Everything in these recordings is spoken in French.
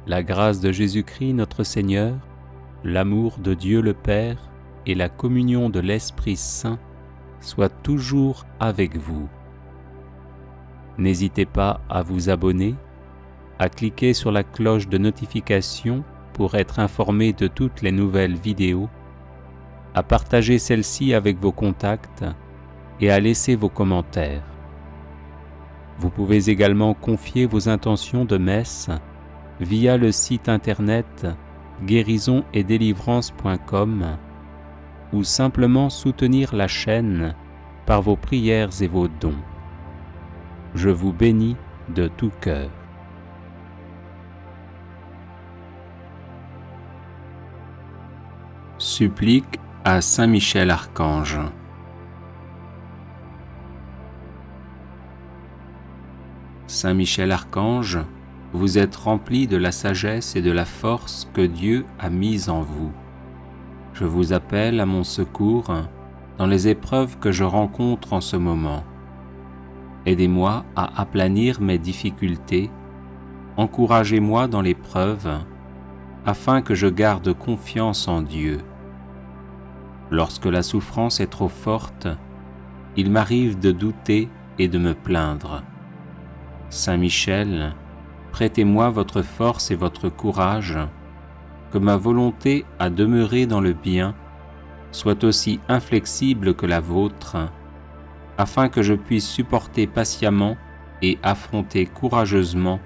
La grâce de Jésus-Christ notre Seigneur, l'amour de Dieu le Père et la communion de l'Esprit Saint soient toujours avec vous. N'hésitez pas à vous abonner, à cliquer sur la cloche de notification pour être informé de toutes les nouvelles vidéos, à partager celle-ci avec vos contacts et à laisser vos commentaires. Vous pouvez également confier vos intentions de messe via le site internet guérisonetdélivrance.com ou simplement soutenir la chaîne par vos prières et vos dons. Je vous bénis de tout cœur. Supplique à Saint Michel Archange. Saint Michel Archange, vous êtes rempli de la sagesse et de la force que Dieu a mise en vous. Je vous appelle à mon secours dans les épreuves que je rencontre en ce moment. Aidez-moi à aplanir mes difficultés, encouragez-moi dans l'épreuve, afin que je garde confiance en Dieu. Lorsque la souffrance est trop forte, il m'arrive de douter et de me plaindre. Saint Michel, prêtez-moi votre force et votre courage, que ma volonté à demeurer dans le bien soit aussi inflexible que la vôtre, afin que je puisse supporter patiemment et affronter courageusement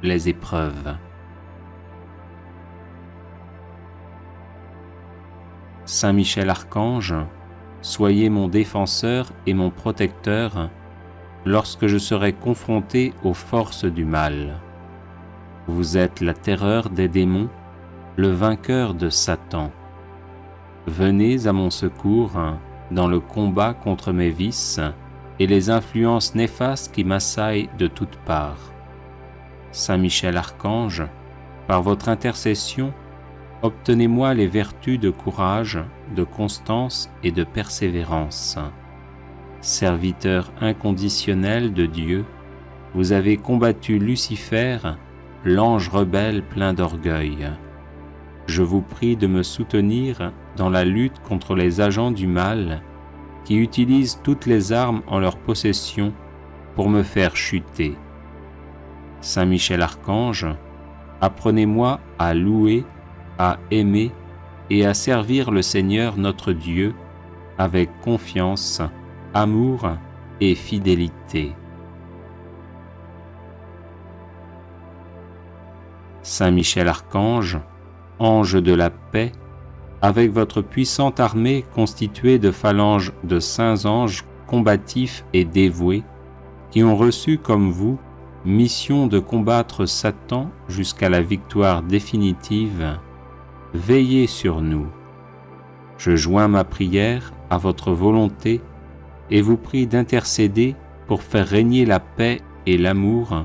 les épreuves. Saint Michel Archange, soyez mon défenseur et mon protecteur lorsque je serai confronté aux forces du mal. Vous êtes la terreur des démons, le vainqueur de Satan. Venez à mon secours dans le combat contre mes vices et les influences néfastes qui m'assaillent de toutes parts. Saint Michel Archange, par votre intercession, obtenez-moi les vertus de courage, de constance et de persévérance. Serviteur inconditionnel de Dieu, vous avez combattu Lucifer, l'ange rebelle plein d'orgueil. Je vous prie de me soutenir dans la lutte contre les agents du mal qui utilisent toutes les armes en leur possession pour me faire chuter. Saint Michel Archange, apprenez-moi à louer, à aimer et à servir le Seigneur notre Dieu avec confiance, amour et fidélité. Saint Michel Archange, ange de la paix, avec votre puissante armée constituée de phalanges de saints anges combatifs et dévoués, qui ont reçu comme vous mission de combattre Satan jusqu'à la victoire définitive, veillez sur nous. Je joins ma prière à votre volonté et vous prie d'intercéder pour faire régner la paix et l'amour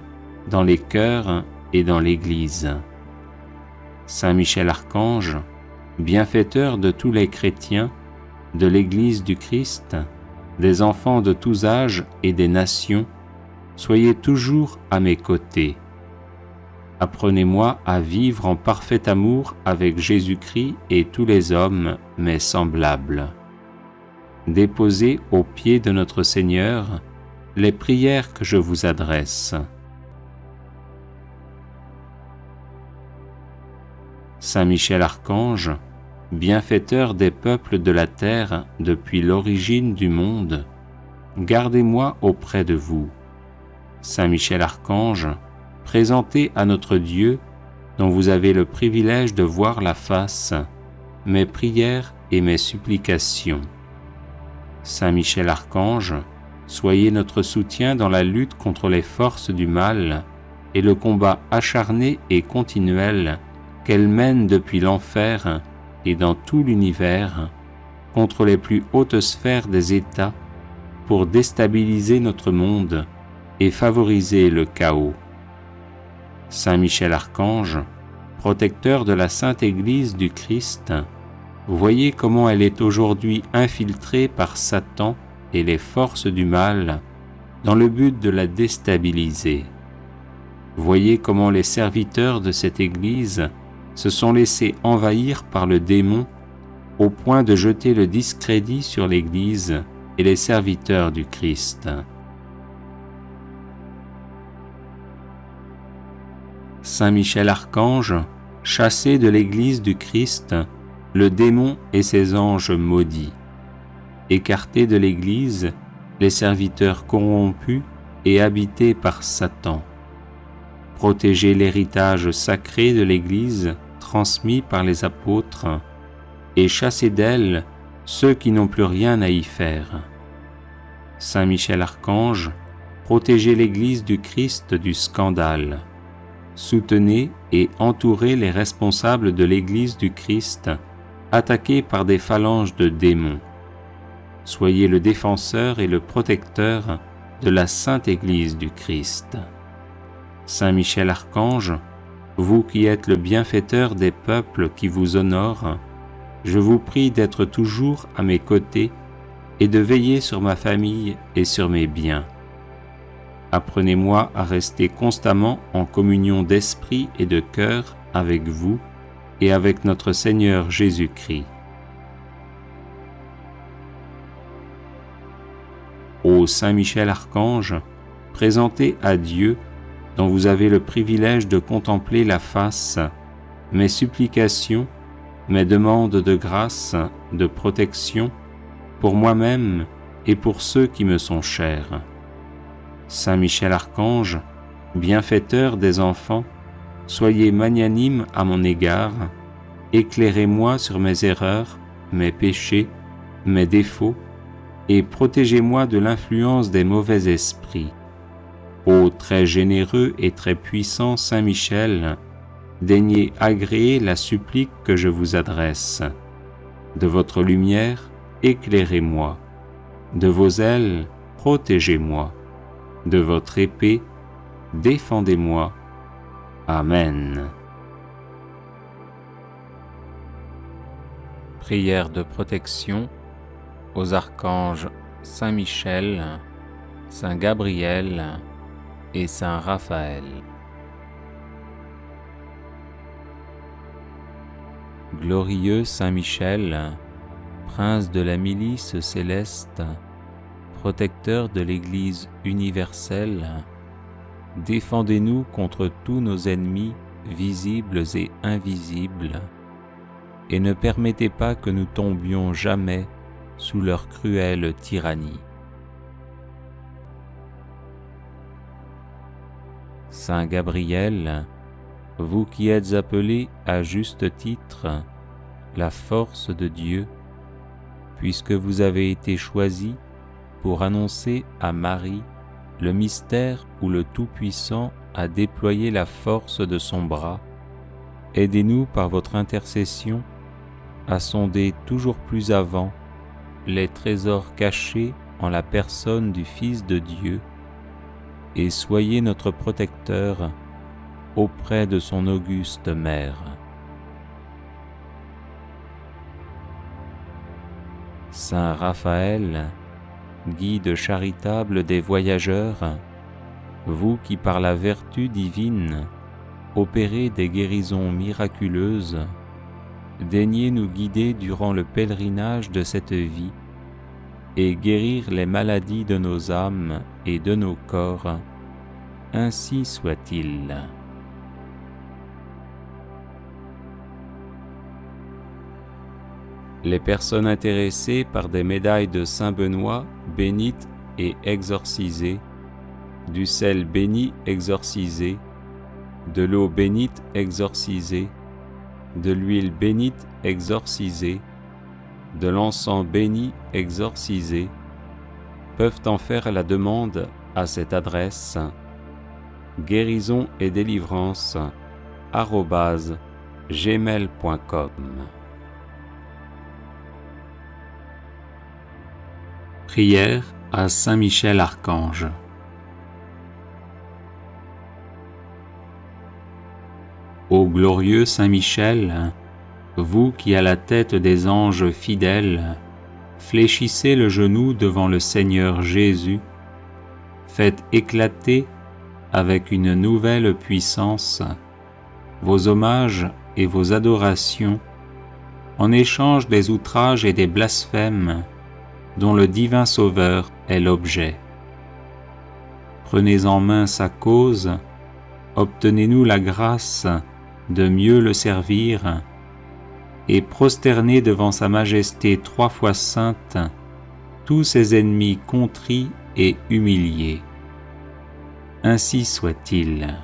dans les cœurs et dans l'Église. Saint Michel Archange, bienfaiteur de tous les chrétiens, de l'Église du Christ, des enfants de tous âges et des nations, soyez toujours à mes côtés. Apprenez-moi à vivre en parfait amour avec Jésus-Christ et tous les hommes, mes semblables. Déposez aux pieds de notre Seigneur les prières que je vous adresse. Saint Michel Archange, bienfaiteur des peuples de la terre depuis l'origine du monde, gardez-moi auprès de vous. Saint Michel Archange, présentez à notre Dieu, dont vous avez le privilège de voir la face, mes prières et mes supplications. Saint Michel Archange, soyez notre soutien dans la lutte contre les forces du mal et le combat acharné et continuel qu'elles mènent depuis l'enfer et dans tout l'univers contre les plus hautes sphères des États pour déstabiliser notre monde et favoriser le chaos. Saint Michel Archange, protecteur de la Sainte Église du Christ, voyez comment elle est aujourd'hui infiltrée par Satan et les forces du mal dans le but de la déstabiliser. Voyez comment les serviteurs de cette Église se sont laissés envahir par le démon au point de jeter le discrédit sur l'Église et les serviteurs du Christ. Saint Michel Archange, chassez de l'Église du Christ le démon et ses anges maudits. Écartez de l'Église les serviteurs corrompus et habités par Satan. Protégez l'héritage sacré de l'Église transmis par les apôtres et chassez d'elle ceux qui n'ont plus rien à y faire. Saint Michel Archange, protégez l'Église du Christ du scandale. Soutenez et entourez les responsables de l'Église du Christ attaqués par des phalanges de démons. Soyez le défenseur et le protecteur de la Sainte Église du Christ. Saint Michel Archange, vous qui êtes le bienfaiteur des peuples qui vous honorent, je vous prie d'être toujours à mes côtés et de veiller sur ma famille et sur mes biens. Apprenez-moi à rester constamment en communion d'esprit et de cœur avec vous et avec notre Seigneur Jésus-Christ. Ô Saint Michel Archange, présentez à Dieu, dont vous avez le privilège de contempler la face, mes supplications, mes demandes de grâce, de protection, pour moi-même et pour ceux qui me sont chers. Saint Michel Archange, bienfaiteur des enfants, soyez magnanime à mon égard, éclairez-moi sur mes erreurs, mes péchés, mes défauts, et protégez-moi de l'influence des mauvais esprits. Ô très généreux et très puissant Saint Michel, daignez agréer la supplique que je vous adresse. De votre lumière, éclairez-moi. De vos ailes, protégez-moi. De votre épée, défendez-moi. Amen. Prière de protection aux archanges Saint Michel, Saint Gabriel et Saint Raphaël. Glorieux Saint Michel, prince de la milice céleste, protecteur de l'Église universelle, défendez-nous contre tous nos ennemis visibles et invisibles, et ne permettez pas que nous tombions jamais sous leur cruelle tyrannie. Saint Gabriel, vous qui êtes appelé à juste titre la force de Dieu, puisque vous avez été choisi pour annoncer à Marie le mystère où le Tout-Puissant a déployé la force de son bras, aidez-nous par votre intercession à sonder toujours plus avant les trésors cachés en la personne du Fils de Dieu, et soyez notre protecteur auprès de son auguste mère. Saint Raphaël, guide charitable des voyageurs, vous qui par la vertu divine opérez des guérisons miraculeuses, daignez nous guider durant le pèlerinage de cette vie et guérir les maladies de nos âmes et de nos corps, ainsi soit-il. Les personnes intéressées par des médailles de Saint Benoît bénites et exorcisées, du sel béni exorcisé, de l'eau bénite exorcisée, de l'huile bénite exorcisée, de l'encens béni exorcisé, peuvent en faire la demande à cette adresse guérison et délivrance @gmail.com. Prière à Saint Michel Archange. Ô glorieux Saint Michel, vous qui à la tête des anges fidèles fléchissez le genou devant le Seigneur Jésus, faites éclater avec une nouvelle puissance, vos hommages et vos adorations, en échange des outrages et des blasphèmes dont le divin Sauveur est l'objet. Prenez en main sa cause, obtenez-nous la grâce de mieux le servir, et prosternez devant sa majesté 3 fois sainte tous ses ennemis contrits et humiliés. Ainsi soit-il.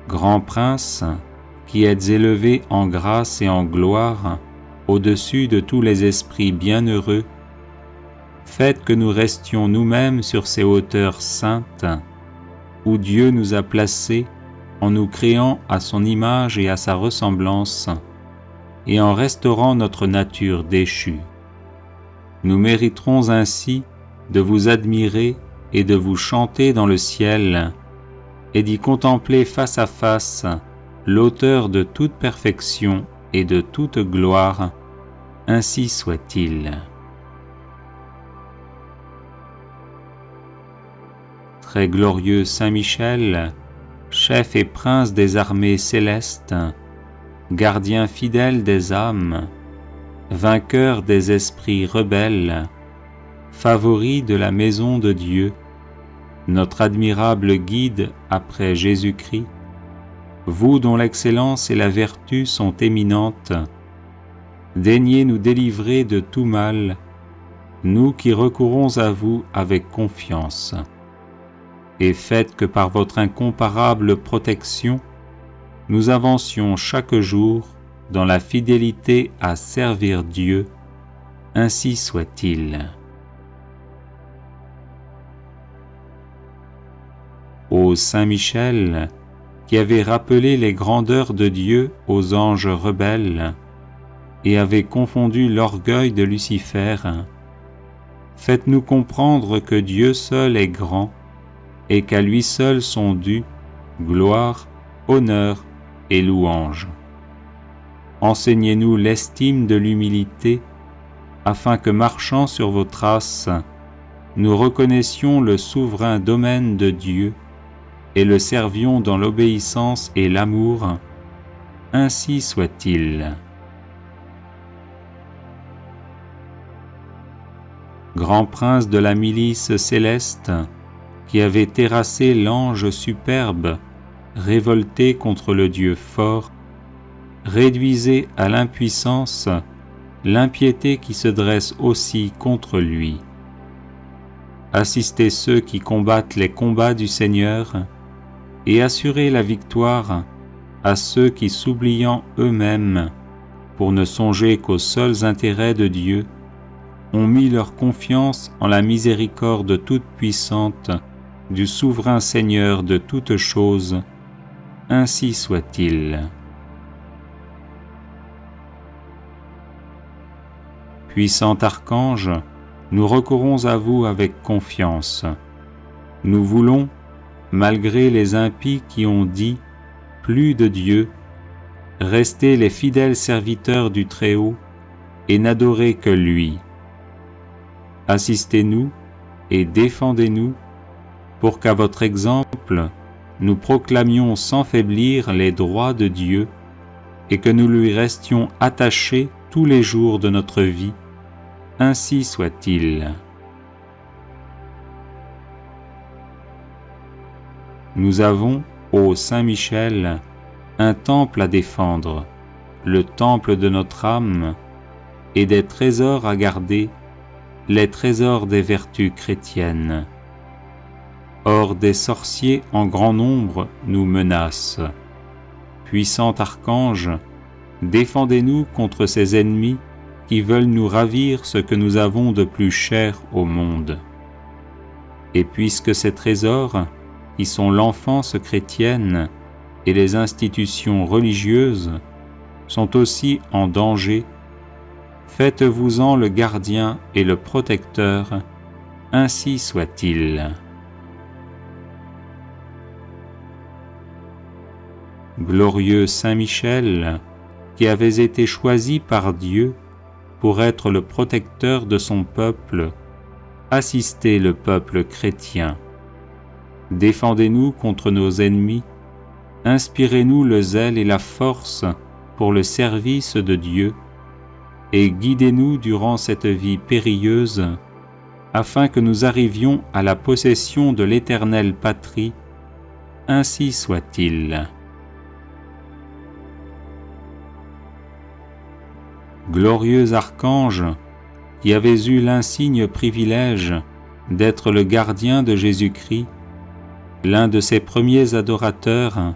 Grand Prince, qui êtes élevé en grâce et en gloire au-dessus de tous les esprits bienheureux, faites que nous restions nous-mêmes sur ces hauteurs saintes où Dieu nous a placés en nous créant à son image et à sa ressemblance et en restaurant notre nature déchue. Nous mériterons ainsi de vous admirer et de vous chanter dans le ciel et d'y contempler face à face l'auteur de toute perfection et de toute gloire. Ainsi soit-il. Très glorieux Saint Michel, chef et prince des armées célestes, gardien fidèle des âmes, vainqueur des esprits rebelles, favori de la maison de Dieu, notre admirable guide après Jésus-Christ, vous dont l'excellence et la vertu sont éminentes, daignez nous délivrer de tout mal, nous qui recourons à vous avec confiance, et faites que par votre incomparable protection, nous avancions chaque jour dans la fidélité à servir Dieu. Ainsi soit-il. Ô Saint Michel, qui avez rappelé les grandeurs de Dieu aux anges rebelles et avez confondu l'orgueil de Lucifer, faites-nous comprendre que Dieu seul est grand et qu'à lui seul sont dus gloire, honneur et louange. Enseignez-nous l'estime de l'humilité, afin que, marchant sur vos traces, nous reconnaissions le souverain domaine de Dieu et le servions dans l'obéissance et l'amour. Ainsi soit-il. Grand prince de la milice céleste, qui avait terrassé l'ange superbe, révolté contre le Dieu fort, réduisez à l'impuissance l'impiété qui se dresse aussi contre lui. Assistez ceux qui combattent les combats du Seigneur et assurez la victoire à ceux qui, s'oubliant eux-mêmes, pour ne songer qu'aux seuls intérêts de Dieu, ont mis leur confiance en la miséricorde toute puissante du souverain Seigneur de toutes choses. Ainsi soit-il. Puissant archange, nous recourons à vous avec confiance. Nous voulons, malgré les impies qui ont dit « plus de Dieu », rester les fidèles serviteurs du Très-Haut et n'adorer que lui. Assistez-nous et défendez-nous pour qu'à votre exemple, nous proclamions sans faiblir les droits de Dieu et que nous lui restions attachés tous les jours de notre vie. Ainsi soit-il. Nous avons, ô Saint Michel, un temple à défendre, le temple de notre âme, et des trésors à garder, les trésors des vertus chrétiennes. Or des sorciers en grand nombre nous menacent. Puissant archange, défendez-nous contre ces ennemis qui veulent nous ravir ce que nous avons de plus cher au monde. Et puisque ces trésors, qui sont l'enfance chrétienne et les institutions religieuses, sont aussi en danger, faites-vous-en le gardien et le protecteur, ainsi soit-il. Glorieux Saint Michel, qui avez été choisi par Dieu pour être le protecteur de son peuple, assistez le peuple chrétien. Défendez-nous contre nos ennemis, inspirez-nous le zèle et la force pour le service de Dieu, et guidez-nous durant cette vie périlleuse, afin que nous arrivions à la possession de l'éternelle patrie. Ainsi soit-il. Glorieux archange, qui avez eu l'insigne privilège d'être le gardien de Jésus-Christ, l'un de ses premiers adorateurs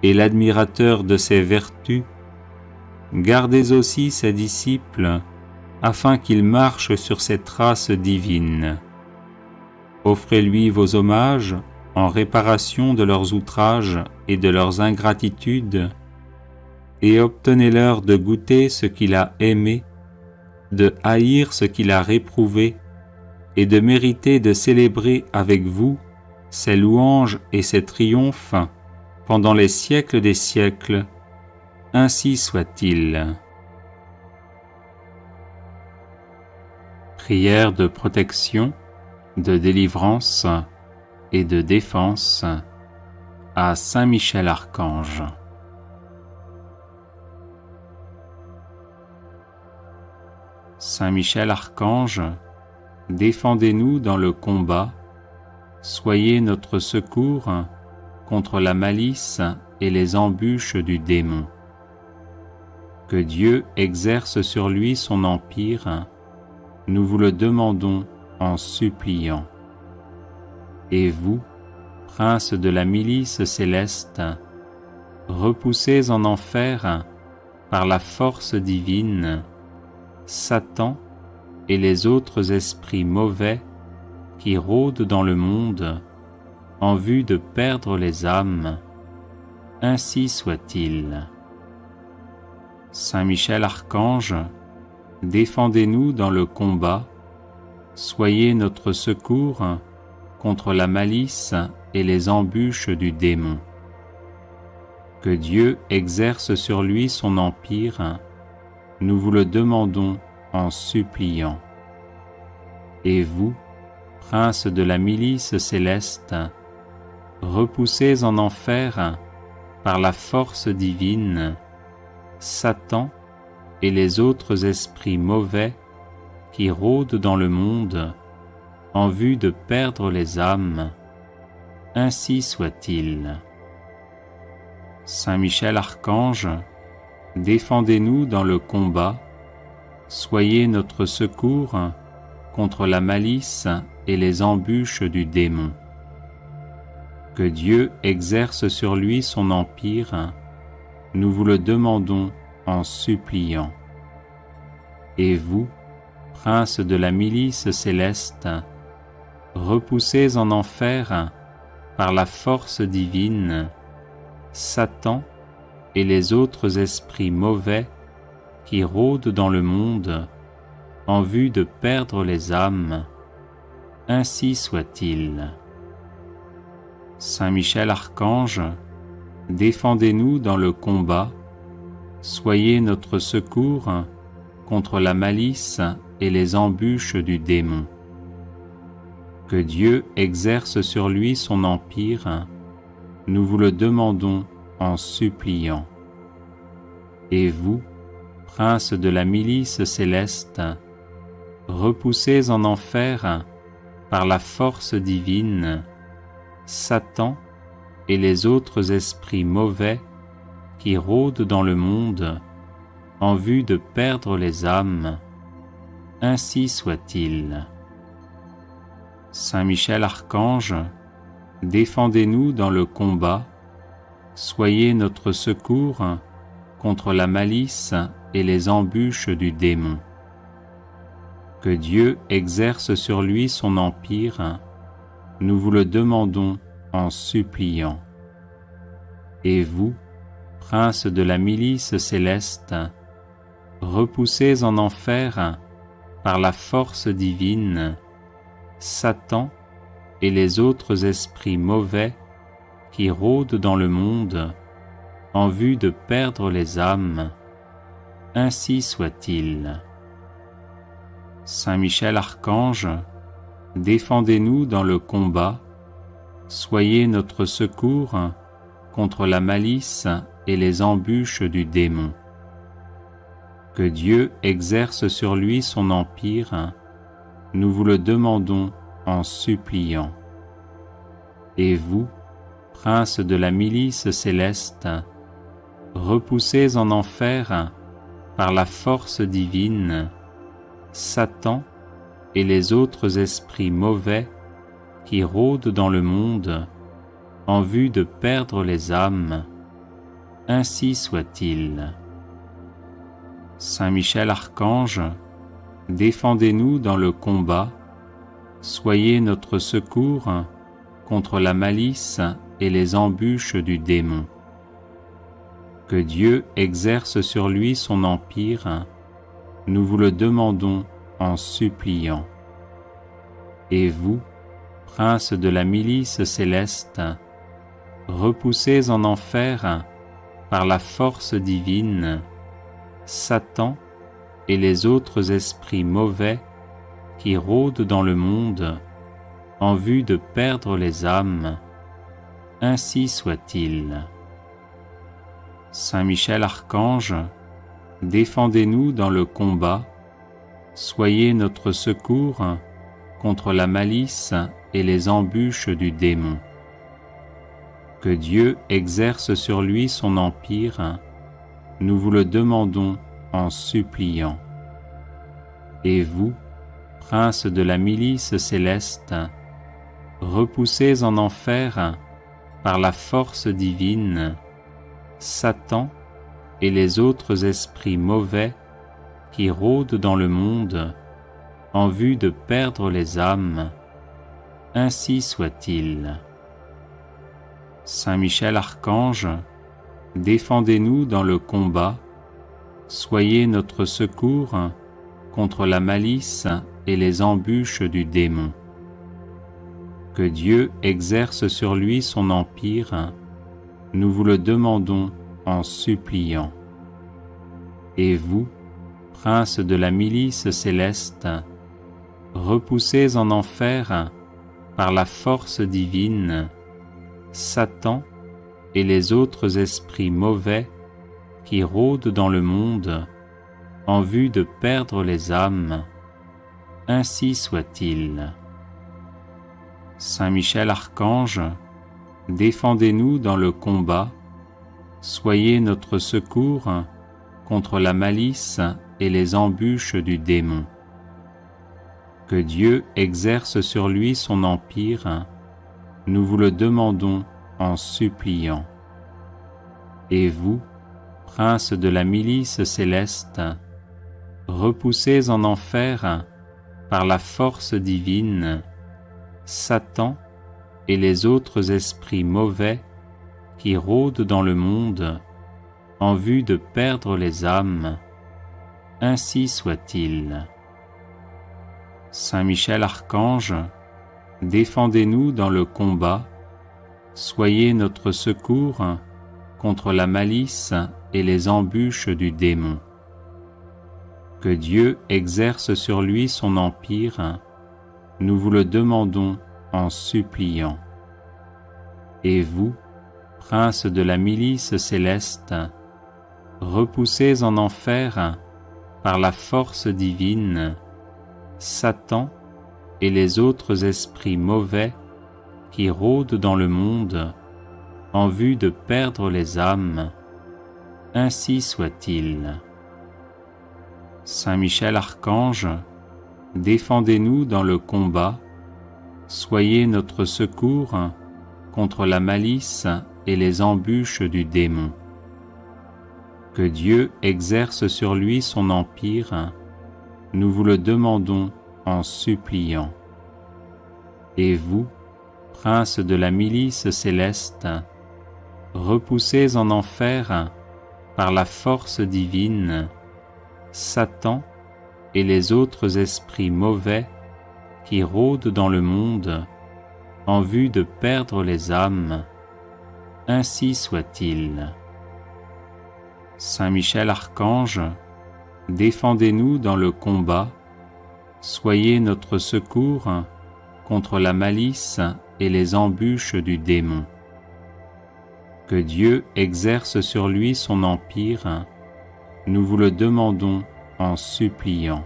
et l'admirateur de ses vertus, gardez aussi ses disciples afin qu'ils marchent sur ses traces divines. Offrez-lui vos hommages en réparation de leurs outrages et de leurs ingratitudes, et obtenez-leur de goûter ce qu'il a aimé, de haïr ce qu'il a réprouvé, et de mériter de célébrer avec vous ses louanges et ses triomphes pendant les siècles des siècles. Ainsi soit-il. Prière de protection, de délivrance et de défense à Saint Michel Archange. Saint Michel Archange, défendez-nous dans le combat, soyez notre secours contre la malice et les embûches du démon. Que Dieu exerce sur lui son empire, nous vous le demandons en suppliant. Et vous, prince de la milice céleste, repoussez en enfer par la force divine Satan et les autres esprits mauvais qui rôdent dans le monde en vue de perdre les âmes. Ainsi soit-il. Saint Michel Archange, défendez-nous dans le combat, soyez notre secours contre la malice et les embûches du démon. Que Dieu exerce sur lui son empire, nous vous le demandons en suppliant. Et vous, prince de la milice céleste, repoussez en enfer par la force divine Satan et les autres esprits mauvais qui rôdent dans le monde en vue de perdre les âmes. Ainsi soit-il. Saint Michel Archange, défendez-nous dans le combat, soyez notre secours contre la malice et les embûches du démon. Que Dieu exerce sur lui son empire, nous vous le demandons en suppliant. Et vous, prince de la milice céleste, repoussez en enfer par la force divine Satan et les autres esprits mauvais qui rôdent dans le monde en vue de perdre les âmes. Ainsi soit-il. Saint Michel Archange, défendez-nous dans le combat, soyez notre secours contre la malice et les embûches du démon. Que Dieu exerce sur lui son empire, nous vous le demandons en suppliant. Et vous, prince de la milice céleste, repoussez en enfer par la force divine Satan et les autres esprits mauvais qui rôdent dans le monde en vue de perdre les âmes. Ainsi soit-il. Saint Michel Archange, défendez-nous dans le combat, soyez notre secours contre la malice et les embûches du démon. Que Dieu exerce sur lui son empire, nous vous le demandons en suppliant. Et vous, prince de la milice céleste, repoussez en enfer par la force divine Satan et les autres esprits mauvais qui rôdent dans le monde en vue de perdre les âmes. Ainsi soit-il. Saint Michel Archange, défendez-nous dans le combat, soyez notre secours contre la malice et les embûches du démon. Que Dieu exerce sur lui son empire, nous vous le demandons en suppliant. Et vous, prince de la milice céleste, repoussez en enfer, par la force divine, Satan et les autres esprits mauvais qui rôdent dans le monde en vue de perdre les âmes. Ainsi soit-il. Saint Michel Archange, défendez-nous dans le combat, soyez notre secours contre la malice et les embûches du démon. Que Dieu exerce sur lui son empire, nous vous le demandons en suppliant. Et vous, prince de la milice céleste, repoussez en enfer, par la force divine, Satan et les autres esprits mauvais qui rôdent dans le monde en vue de perdre les âmes. Ainsi soit-il. Saint Michel Archange, défendez-nous dans le combat, soyez notre secours contre la malice et les embûches du démon. Que Dieu exerce sur lui son empire, nous vous le demandons en suppliant. Et vous, prince de la milice céleste, repoussez en enfer, par la force divine, Satan et les autres esprits mauvais qui rôdent dans le monde en vue de perdre les âmes. Ainsi soit-il. Saint Michel Archange, défendez-nous dans le combat, soyez notre secours contre la malice et les embûches du démon. Que Dieu exerce sur lui son empire, nous vous le demandons en suppliant. Et vous, prince de la milice céleste, repoussez en enfer, par la force divine, Satan et les autres esprits mauvais qui rôdent dans le monde en vue de perdre les âmes. Ainsi soit-il. Saint Michel Archange, défendez-nous dans le combat, soyez notre secours contre la malice et les embûches du démon. Que Dieu exerce sur lui son empire, nous vous le demandons en suppliant. Et vous, prince de la milice céleste, repoussez en enfer, par la force divine, Satan et les autres esprits mauvais qui rôdent dans le monde en vue de perdre les âmes. Ainsi soit-il. Saint Michel Archange, défendez-nous dans le combat, soyez notre secours contre la malice et les embûches du démon. Que Dieu exerce sur lui son empire, nous vous le demandons en suppliant. Et vous, prince de la milice céleste, repoussez en enfer, par la force divine, Satan et les autres esprits mauvais qui rôdent dans le monde en vue de perdre les âmes. Ainsi soit-il. Saint Michel Archange, défendez-nous dans le combat, soyez notre secours contre la malice et les embûches du démon. Que Dieu exerce sur lui son empire, nous vous le demandons en suppliant. Et vous, prince de la milice céleste, repoussez en enfer, par la force divine, Satan et les autres esprits mauvais qui rôdent dans le monde en vue de perdre les âmes. Ainsi soit-il. Saint Michel Archange, défendez-nous dans le combat, soyez notre secours contre la malice et les embûches du démon. Que Dieu exerce sur lui son empire, nous vous le demandons en suppliant.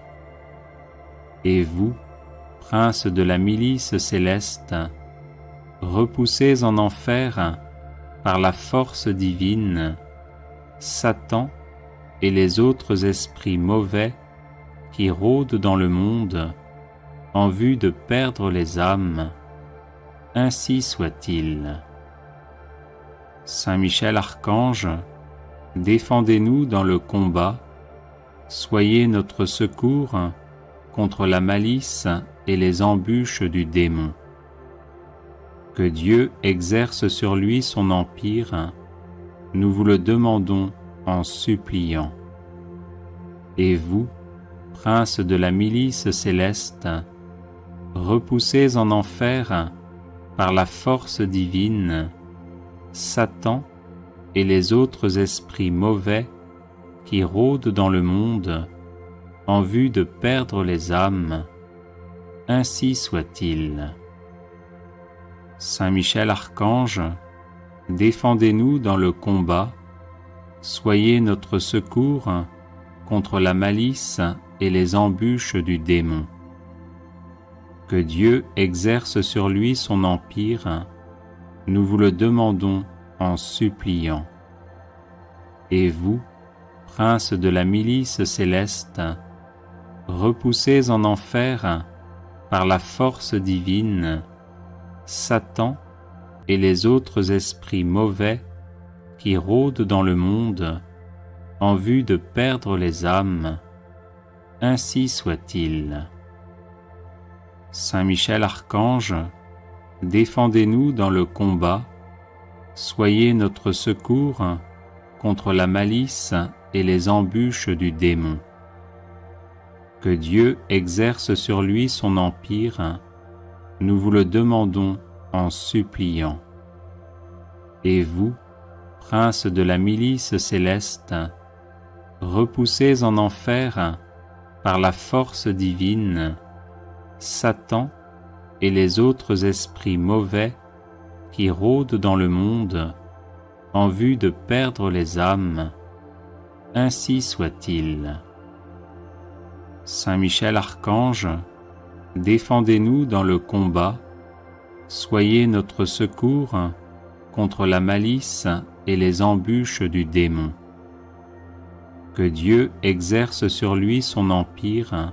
Et vous, princes de la milice céleste, repoussés en enfer par la force divine, Satan et les autres esprits mauvais qui rôdent dans le monde en vue de perdre les âmes, ainsi soit-il. Saint Michel Archange, défendez-nous dans le combat, soyez notre secours contre la malice et les embûches du démon. Que Dieu exerce sur lui son empire, nous vous le demandons en suppliant. Et vous, princes de la milice céleste, repoussés en enfer par la force divine, Satan et les autres esprits mauvais qui rôdent dans le monde en vue de perdre les âmes, ainsi soit-il. Saint Michel Archange, défendez-nous dans le combat, soyez notre secours contre la malice et les embûches du démon. Que Dieu exerce sur lui son empire, nous vous le demandons en suppliant. Et vous, princes de la milice céleste, repoussés en enfer par la force divine, Satan et les autres esprits mauvais qui rôdent dans le monde en vue de perdre les âmes, ainsi soit-il. Saint Michel Archange, défendez-nous dans le combat, soyez notre secours contre la malice et les embûches du démon. Que Dieu exerce sur lui son empire, nous vous le demandons en suppliant. Et vous, princes de la milice céleste, repoussés en enfer par la force divine, Satan et les autres esprits mauvais qui rôdent dans le monde en vue de perdre les âmes, ainsi soit-il. Saint Michel Archange, défendez-nous dans le combat, soyez notre secours contre la malice et les embûches du démon. Que Dieu exerce sur lui son empire,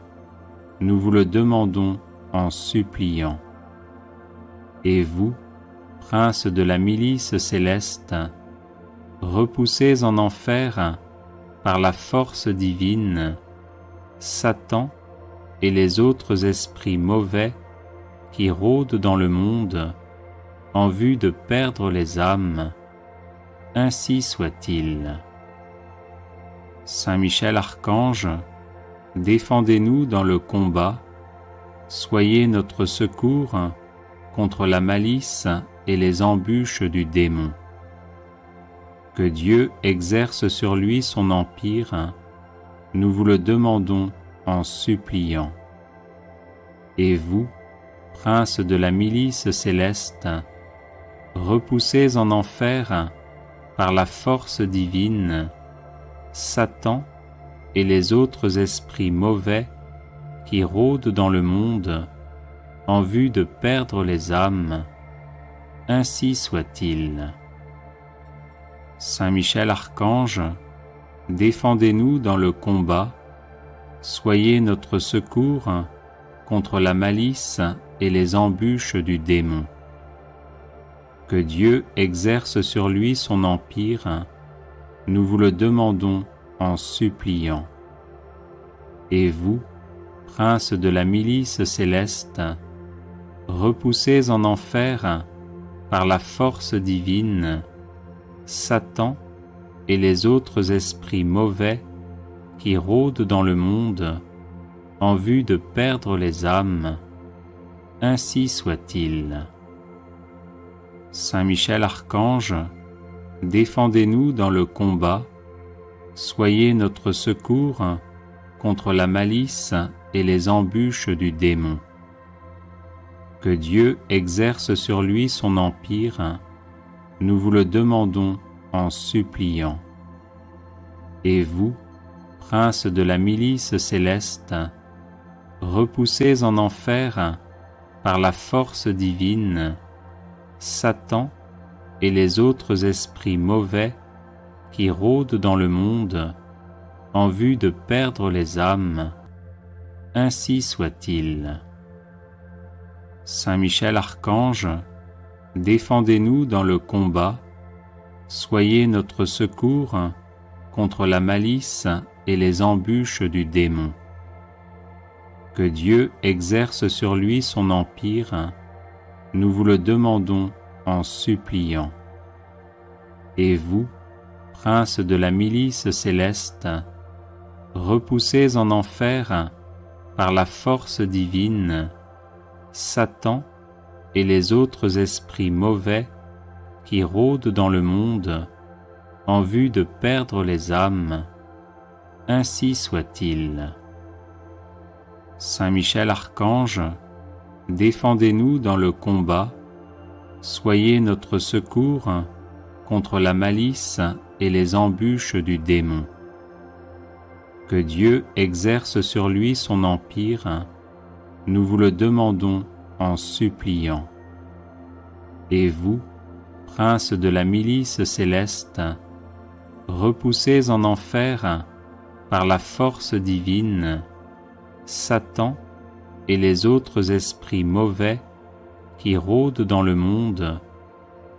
nous vous le demandons en suppliant. Et vous, princes de la milice céleste, repoussés en enfer par la force divine, Satan et les autres esprits mauvais qui rôdent dans le monde en vue de perdre les âmes, ainsi soit-il. Saint Michel Archange, défendez-nous dans le combat, soyez notre secours contre la malice et les embûches du démon. Que Dieu exerce sur lui son empire, nous vous le demandons en suppliant. Et vous, princes de la milice céleste, repoussés en enfer par la force divine, Satan et les autres esprits mauvais qui rôdent dans le monde en vue de perdre les âmes, ainsi soit-il. Saint Michel Archange, défendez-nous dans le combat, soyez notre secours contre la malice et les embûches du démon. Que Dieu exerce sur lui son empire, nous vous le demandons en suppliant. Et vous, princes de la milice céleste, repoussés en enfer par la force divine, Satan et les autres esprits mauvais qui rôdent dans le monde en vue de perdre les âmes, ainsi soit-il. Saint Michel Archange, défendez-nous dans le combat, soyez notre secours contre la malice et les embûches du démon. Que Dieu exerce sur lui son empire, nous vous le demandons en suppliant. Et vous, princes de la milice céleste, repoussés en enfer par la force divine, Satan et les autres esprits mauvais qui rôdent dans le monde en vue de perdre les âmes, ainsi soit-il. Saint Michel Archange, défendez-nous dans le combat, soyez notre secours contre la malice et les embûches du démon. Que Dieu exerce sur lui son empire, nous vous le demandons en suppliant. Et vous, princes de la milice céleste, repoussés en enfer par la force divine, Satan et les autres esprits mauvais qui rôdent dans le monde en vue de perdre les âmes, ainsi soit-il. Saint Michel Archange, défendez-nous dans le combat, soyez notre secours contre la malice et les embûches du démon. Que Dieu exerce sur lui son empire, nous vous le demandons en suppliant. Et vous, princes de la milice céleste, repoussés en enfer par la force divine, Satan et les autres esprits mauvais qui rôdent dans le monde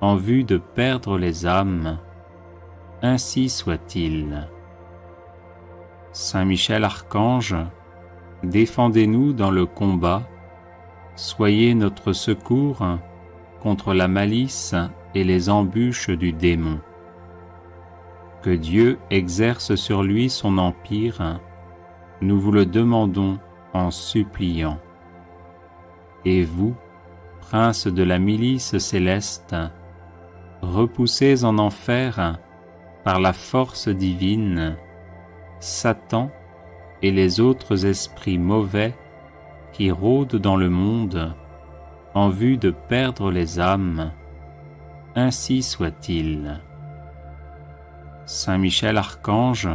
en vue de perdre les âmes, ainsi soit-il. Saint Michel Archange, défendez-nous dans le combat, soyez notre secours contre la malice et les embûches du démon. Que Dieu exerce sur lui son empire, nous vous le demandons en suppliant. Et vous, princes de la milice céleste, repoussés en enfer par la force divine, Satan et les autres esprits mauvais qui rôdent dans le monde en vue de perdre les âmes, ainsi soit-il. Saint Michel Archange,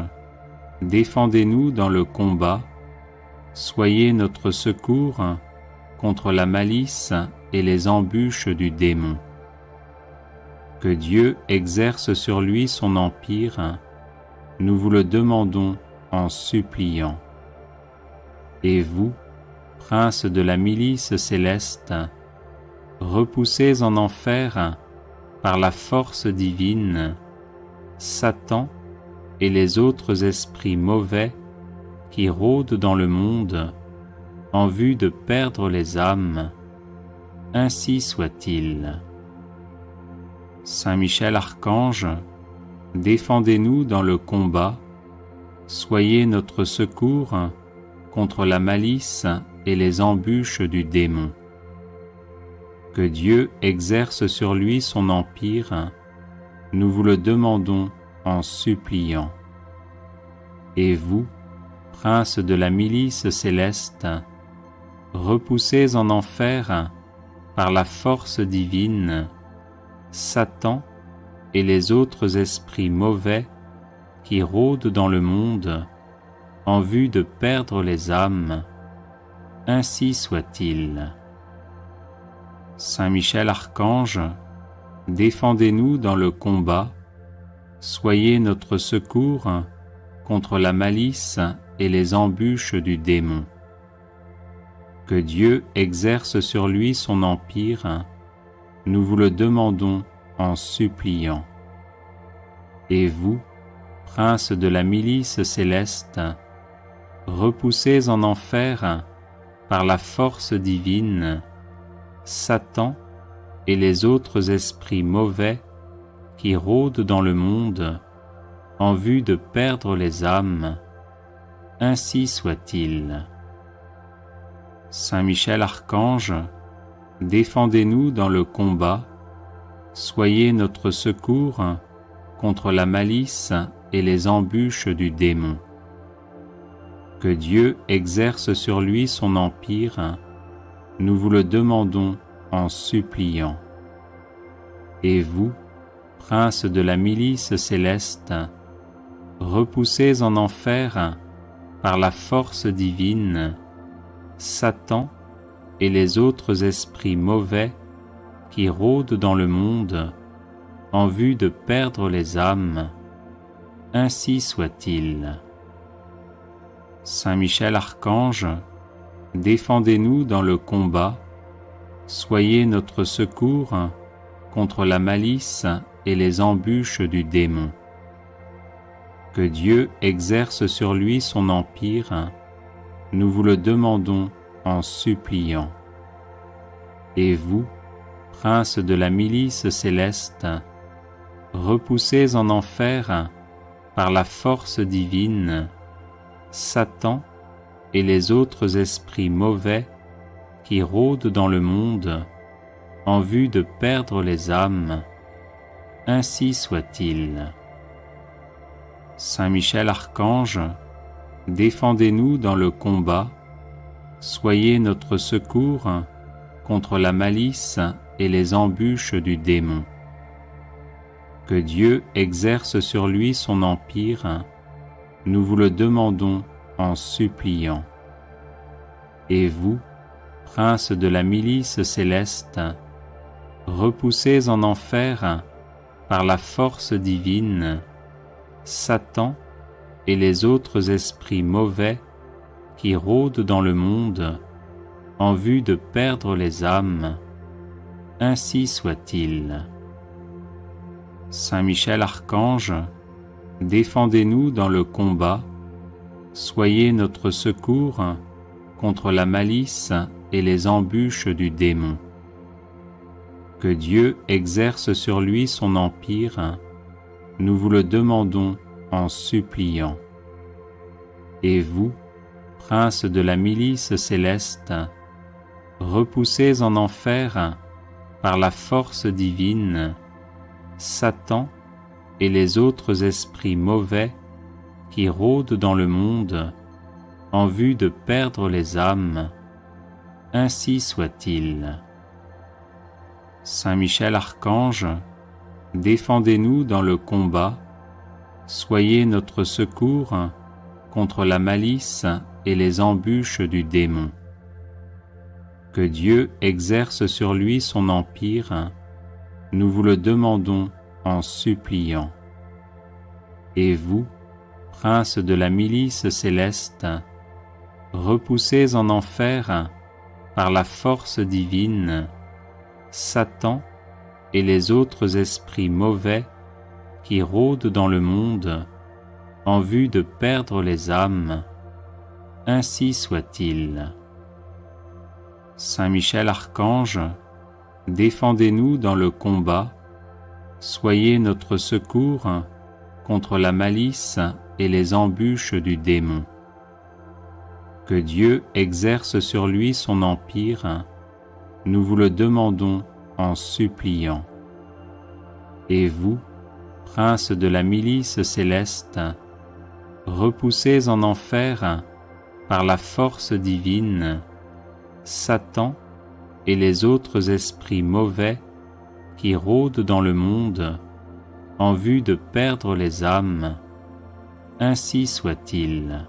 défendez-nous dans le combat, soyez notre secours contre la malice et les embûches du démon. Que Dieu exerce sur lui son empire, nous vous le demandons en suppliant. Et vous, princes de la milice céleste, repoussés en enfer par la force divine, Satan et les autres esprits mauvais qui rôdent dans le monde en vue de perdre les âmes, ainsi soit-il. Saint Michel Archange, défendez-nous dans le combat, soyez notre secours contre la malice et les embûches du démon. Que Dieu exerce sur lui son empire, nous vous le demandons en suppliant. Et vous, princes de la milice céleste, repoussés en enfer par la force divine, Satan et les autres esprits mauvais qui rôdent dans le monde en vue de perdre les âmes, ainsi soit-il. Saint Michel Archange, défendez-nous dans le combat, soyez notre secours contre la malice et les embûches du démon. Que Dieu exerce sur lui son empire, nous vous le demandons en suppliant. Et vous, princes de la milice céleste, repoussés en enfer par la force divine, Satan et les autres esprits mauvais qui rôdent dans le monde en vue de perdre les âmes, ainsi soit-il. Saint Michel Archange, défendez-nous dans le combat, soyez notre secours contre la malice et les embûches du démon. Que Dieu exerce sur lui son empire, nous vous le demandons en suppliant. Et vous, princes de la milice céleste, repoussés en enfer par la force divine, Satan et les autres esprits mauvais qui rôdent dans le monde en vue de perdre les âmes, ainsi soit-il. Saint Michel Archange, défendez-nous dans le combat, soyez notre secours contre la malice et les embûches du démon. Que Dieu exerce sur lui son empire, nous vous le demandons en suppliant. Et vous, princes de la milice céleste, repoussés en enfer par la force divine, Satan et les autres esprits mauvais qui rôdent dans le monde en vue de perdre les âmes, ainsi soit-il. Saint Michel Archange, défendez-nous dans le combat, soyez notre secours contre la malice et les embûches du démon. Que Dieu exerce sur lui son empire, nous vous le demandons en suppliant. Et vous, princes de la milice céleste, repoussés en enfer par la force divine, Satan et les autres esprits mauvais qui rôdent dans le monde en vue de perdre les âmes, ainsi soit-il. Saint Michel Archange, défendez-nous dans le combat, soyez notre secours contre la malice et les embûches du démon. Que Dieu exerce sur lui son empire, nous vous le demandons en suppliant. Et vous, princes de la milice céleste, repoussés en enfer par la force divine, Satan et les autres esprits mauvais qui rôdent dans le monde en vue de perdre les âmes, ainsi soit-il. Saint Michel Archange, défendez-nous dans le combat, soyez notre secours contre la malice et les embûches du démon. Que Dieu exerce sur lui son empire, nous vous le demandons en suppliant. Et vous, princes de la milice céleste, repoussés en enfer par la force divine, Satan et les autres esprits mauvais qui rôdent dans le monde en vue de perdre les âmes, ainsi soit-il. Saint Michel Archange, défendez-nous dans le combat, soyez notre secours contre la malice et les embûches du démon. Que Dieu exerce sur lui son empire, nous vous le demandons en suppliant. Et vous, princes de la milice céleste, repoussés en enfer par la force divine, Satan et les autres esprits mauvais qui rôdent dans le monde en vue de perdre les âmes, ainsi soit-il.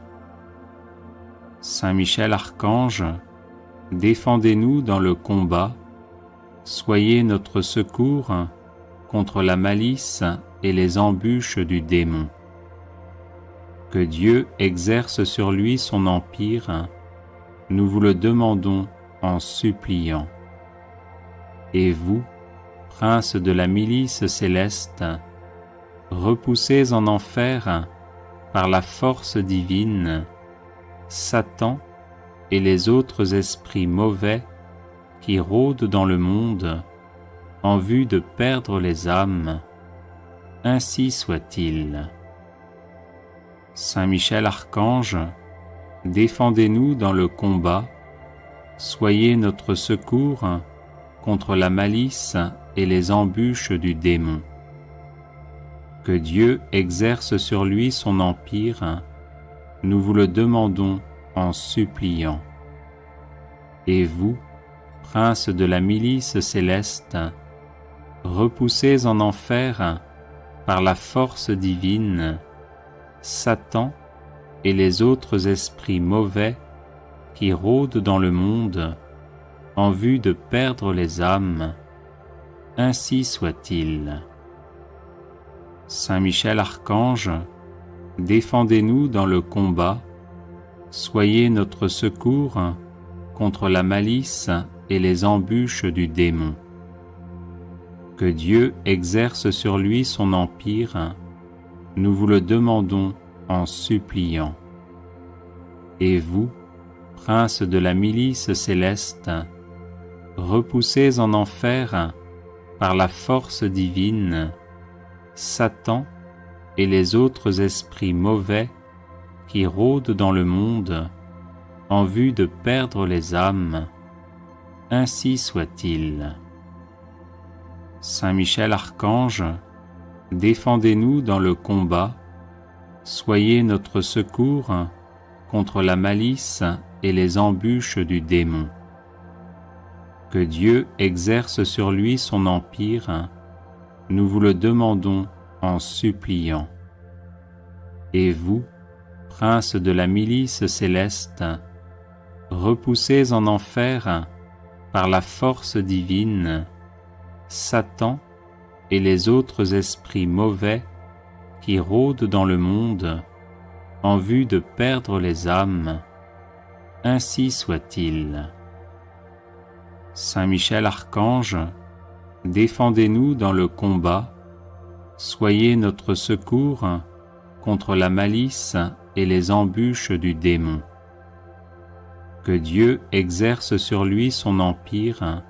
Saint Michel Archange, défendez-nous dans le combat, soyez notre secours contre la malice et les embûches du démon. Que Dieu exerce sur lui son empire, nous vous le demandons en suppliant. Et vous, princes de la milice céleste, repoussés en enfer par la force divine, Satan et les autres esprits mauvais qui rôdent dans le monde en vue de perdre les âmes, ainsi soit-il. Saint Michel Archange, défendez-nous dans le combat, soyez notre secours contre la malice et les embûches du démon. Que Dieu exerce sur lui son empire, nous vous le demandons en suppliant. Et vous, princes de la milice céleste, repoussés en enfer par la force divine, Satan et les autres esprits mauvais qui rôdent dans le monde en vue de perdre les âmes, ainsi soit-il. Saint Michel Archange, défendez-nous dans le combat, soyez notre secours contre la malice et les embûches du démon. Que Dieu exerce sur lui son empire, nous vous le demandons en suppliant. Et vous, princes de la milice céleste, repoussés en enfer par la force divine, Satan et les autres esprits mauvais qui rôdent dans le monde en vue de perdre les âmes, ainsi soit-il. Saint Michel Archange, défendez-nous dans le combat, soyez notre secours contre la malice et les embûches du démon. Que Dieu exerce sur lui son empire, nous vous le demandons en suppliant. Et vous, princes de la milice céleste, repoussés en enfer par la force divine, Satan et les autres esprits mauvais qui rôdent dans le monde en vue de perdre les âmes, ainsi soit-il. Saint Michel Archange, défendez-nous dans le combat, soyez notre secours contre la malice et les embûches du démon. Que Dieu exerce sur lui son empire,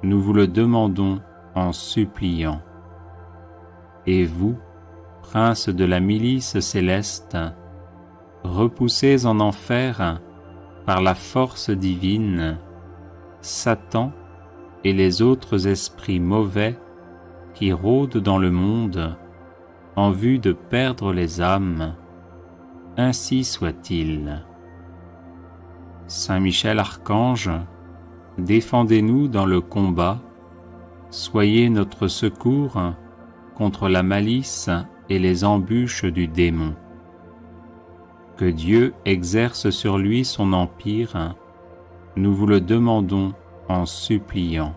nous vous le demandons en suppliant. Et vous, princes de la milice céleste, repoussés en enfer par la force divine, Satan et les autres esprits mauvais qui rôdent dans le monde en vue de perdre les âmes, ainsi soit-il. Saint Michel Archange, défendez-nous dans le combat, soyez notre secours contre la malice et les embûches du démon. Que Dieu exerce sur lui son empire, nous vous le demandons en suppliant.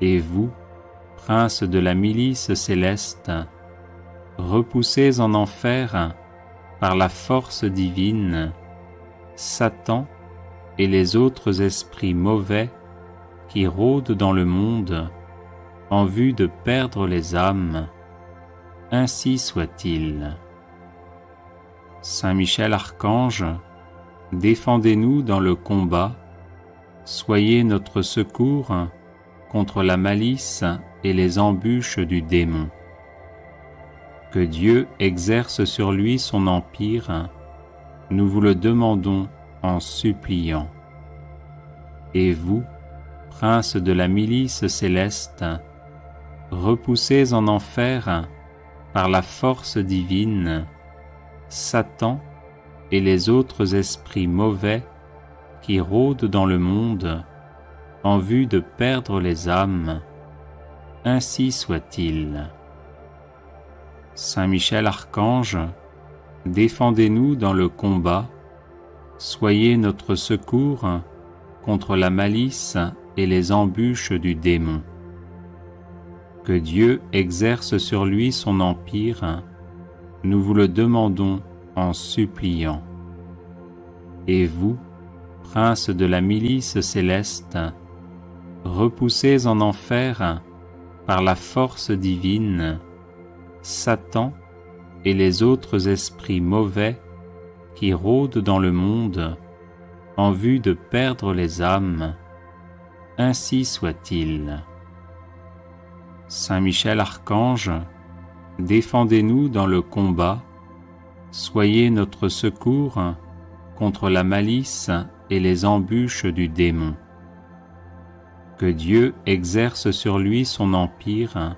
Et vous, princes de la milice céleste, repoussés en enfer par la force divine, Satan et les autres esprits mauvais qui rôdent dans le monde en vue de perdre les âmes, ainsi soit-il. Saint Michel Archange, défendez-nous dans le combat, soyez notre secours contre la malice et les embûches du démon. Que Dieu exerce sur lui son empire, nous vous le demandons en suppliant. Et vous, princes de la milice céleste, repoussés en enfer par la force divine, Satan et les autres esprits mauvais qui rôdent dans le monde en vue de perdre les âmes, ainsi soit-il. Saint Michel Archange, défendez-nous dans le combat, soyez notre secours contre la malice et les embûches du démon. Que Dieu exerce sur lui son empire, nous vous le demandons en suppliant. Et vous, princes de la milice céleste, repoussés en enfer par la force divine, Satan et les autres esprits mauvais qui rôdent dans le monde en vue de perdre les âmes, ainsi soit-il. Saint Michel Archange, défendez-nous dans le combat, soyez notre secours contre la malice et les embûches du démon. Que Dieu exerce sur lui son empire,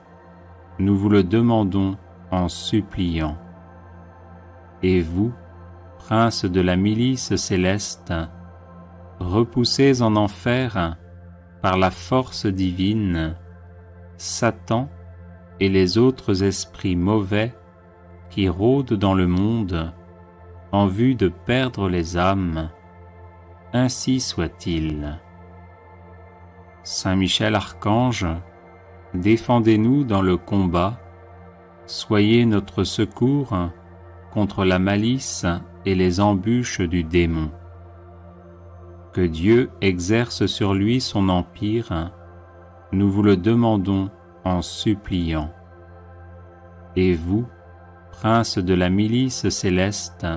nous vous le demandons en suppliant. Et vous, princes de la milice céleste, repoussez en enfer par la force divine Satan et les autres esprits mauvais qui rôdent dans le monde en vue de perdre les âmes. Ainsi soit-il. Saint Michel Archange, défendez-nous dans le combat, soyez notre secours contre la malice et les embûches du démon. Que Dieu exerce sur lui son empire, nous vous le demandons en suppliant. Et vous, prince de la milice céleste,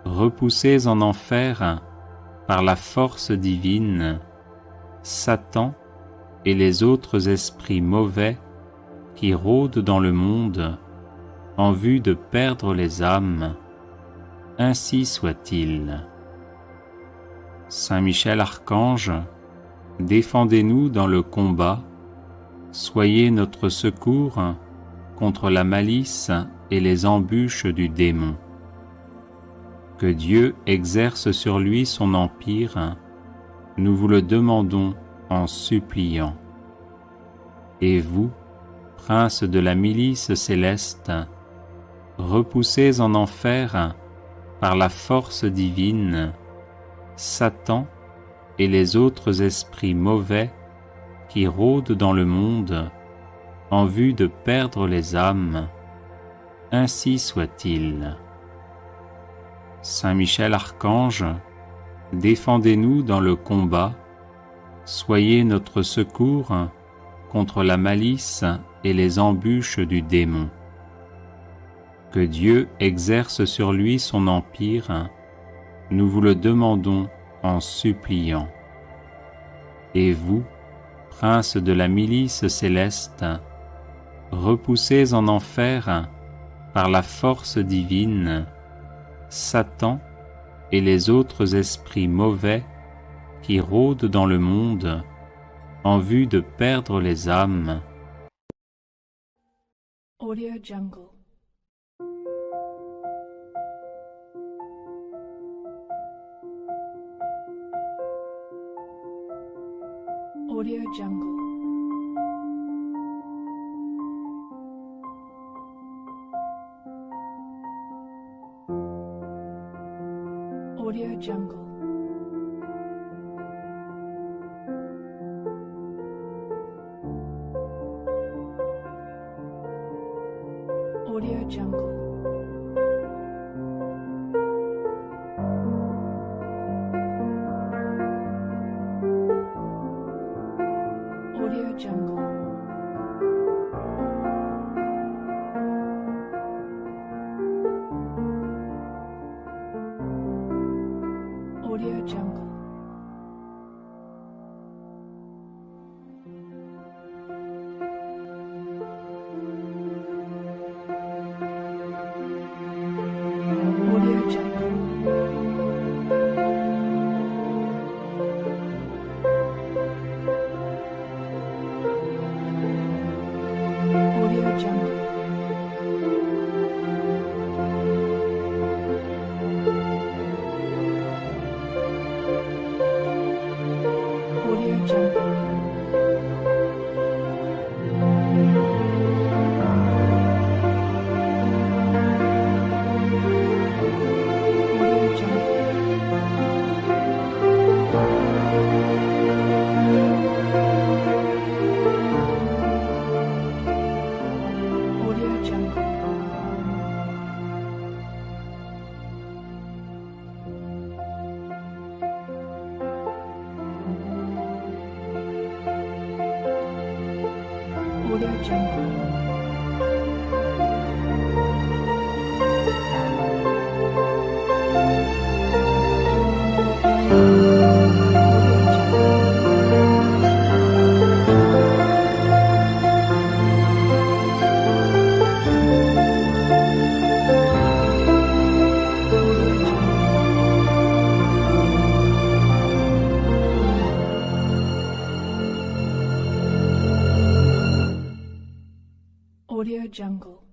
repoussez en enfer par la force divine Satan et les autres esprits mauvais qui rôdent dans le monde en vue de perdre les âmes. Ainsi soit-il. Saint Michel Archange, défendez-nous dans le combat, soyez notre secours contre la malice et les embûches du démon. Que Dieu exerce sur lui son empire, nous vous le demandons en suppliant. Et vous, prince de la milice céleste, repoussez en enfer par la force divine Satan et les autres esprits mauvais qui rôdent dans le monde en vue de perdre les âmes. Ainsi soit-il. Saint Michel Archange, défendez-nous dans le combat, soyez notre secours contre la malice et les embûches du démon. Que Dieu exerce sur lui son empire, nous vous le demandons en suppliant. Et vous, prince de la milice céleste, repoussez en enfer par la force divine Satan et les autres esprits mauvais qui rôdent dans le monde en vue de perdre les âmes. Audio Jungle. Audio Jungle. Audio Jungle. Audio Jungle. Audio Jungle. Audio Jungle. Audio Jungle. Audio Jungle. Audio Jungle. Audio Jungle. Audio Jungle. Audio Jungle. Audio Jungle.